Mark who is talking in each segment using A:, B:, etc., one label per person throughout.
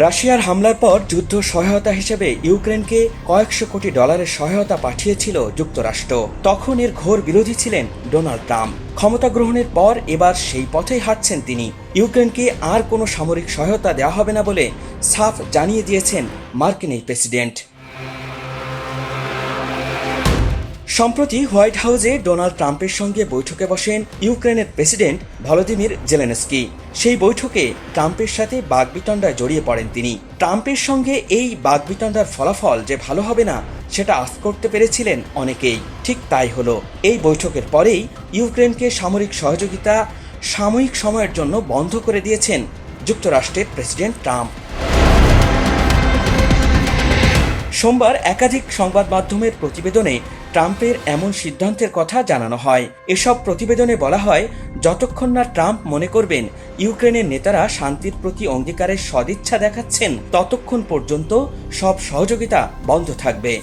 A: রাশিয়ার হামলার পর যুদ্ধ সহায়তা হিসেবে ইউক্রেনকে কয়েকশো কোটি ডলারের সহায়তা পাঠিয়েছিল যুক্তরাষ্ট্র। তখন এর ঘোর বিরোধী ছিলেন ডোনাল্ড ট্রাম্প। ক্ষমতা গ্রহণের পর এবার সেই পথেই হাঁটছেন তিনি। ইউক্রেনকে আর কোনো সামরিক সহায়তা দেওয়া হবে না বলে সাফ জানিয়ে দিয়েছেন মার্কিন এই প্রেসিডেন্ট। সম্প্রতি হোয়াইট হাউসে ডোনাল্ড ট্রাম্পের সঙ্গে বৈঠকে বসেন ইউক্রেনের প্রেসিডেন্ট ভলোদিমির জেলেনস্কি। সেই বৈঠকে ট্রাম্পের সাথে বাগবিতণ্ডায় জড়িয়ে পড়েন তিনি। ট্রাম্পের সঙ্গে এই বাগবিতণ্ডার ফলাফল যে ভালো হবে না সেটা আশ করতে পেরেছিলেন অনেকেই। ঠিক তাই হলো। এই বৈঠকের পরেই ইউক্রেনকে সামরিক সহযোগিতা সাময়িক সময়ের জন্য বন্ধ করে দিয়েছেন যুক্তরাষ্ট্রের প্রেসিডেন্ট ট্রাম্প। সোমবার একাধিক সংবাদ মাধ্যমের প্রতিবেদনে ট্রাম্পের এমন সিদ্ধান্তের কথা জানানো হয়। এসব প্রতিবেদনে বলা হয়, যতক্ষণ না ট্রাম্প মনে করবেন ইউক্রেনের নেতারা শান্তির প্রতি অঙ্গীকারের সদিচ্ছা দেখাচ্ছেন, ততক্ষণ পর্যন্ত সব সহযোগিতা বন্ধ থাকবে।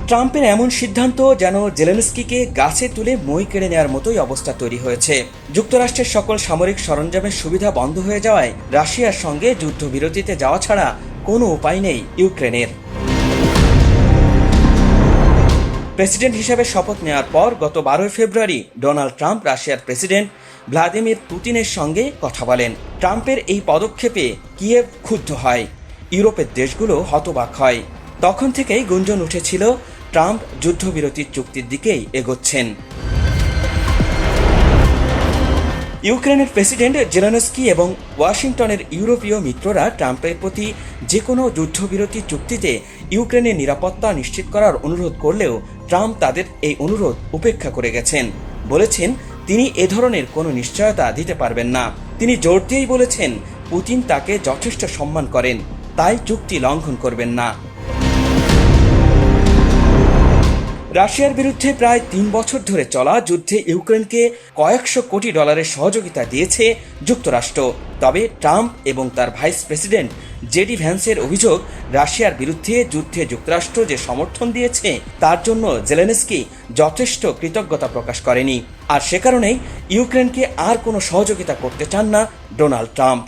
A: ট্রাম্পের এমন সিদ্ধান্ত যেন জেলেনস্কিকে গাছে তুলে মই কেড়ে নেওয়ার মতোই অবস্থা তৈরি হয়েছে। যুক্তরাষ্ট্রের সকল সামরিক সরঞ্জামের সুবিধা বন্ধ হয়ে যাওয়ায় রাশিয়ার সঙ্গে যুদ্ধবিরতিতে যাওয়া ছাড়া কোনো উপায় নেই ইউক্রেনের। প্রেসিডেন্ট হিসেবে শপথ নেওয়ার পর গত 12 ফেব্রুয়ারি ডোনাল্ড ট্রাম্প রাশিয়ার প্রেসিডেন্ট ভ্লাদিমির পুতিনের সঙ্গে কথা বলেন। ট্রাম্পের এই পদক্ষেপে কিয়েভ ক্ষুব্ধ হয়, ইউরোপের দেশগুলো হতবাক হয়। তখন থেকেই গুঞ্জন উঠেছিল ট্রাম্প যুদ্ধবিরতির চুক্তির দিকেই এগোচ্ছেন। ইউক্রেনের প্রেসিডেন্ট জেলেনস্কি এবং ওয়াশিংটনের ইউরোপীয় মিত্ররা ট্রাম্পের প্রতি যে কোনো যুদ্ধবিরতি চুক্তিতে ইউক্রেনের নিরাপত্তা নিশ্চিত করার অনুরোধ করলেও ট্রাম্প তাদের এই অনুরোধ উপেক্ষা করে গেছেন। বলেছেন তিনি এ ধরনের কোনো নিশ্চয়তা দিতে পারবেন না। তিনি জোর দিয়েই বলেছেন পুতিন তাকে যথেষ্ট সম্মান করেন, তাই চুক্তি লঙ্ঘন করবেন না। রাশিয়ার বিরুদ্ধে প্রায় 3 বছর ধরে চলা যুদ্ধে ইউক্রেনকে কয়েকশো কোটি ডলারের সহযোগিতা দিয়েছে যুক্তরাষ্ট্র। তবে ট্রাম্প এবং তার ভাইস প্রেসিডেন্ট জেডি ভ্যান্সের অভিযোগ, রাশিয়ার বিরুদ্ধে যুদ্ধে যুক্তরাষ্ট্র যে সমর্থন দিয়েছে তার জন্য জেলেনস্কি যথেষ্ট কৃতজ্ঞতা প্রকাশ করেনি। আর সে কারণেই ইউক্রেনকে আর কোনো সহযোগিতা করতে চান না ডোনাল্ড ট্রাম্প।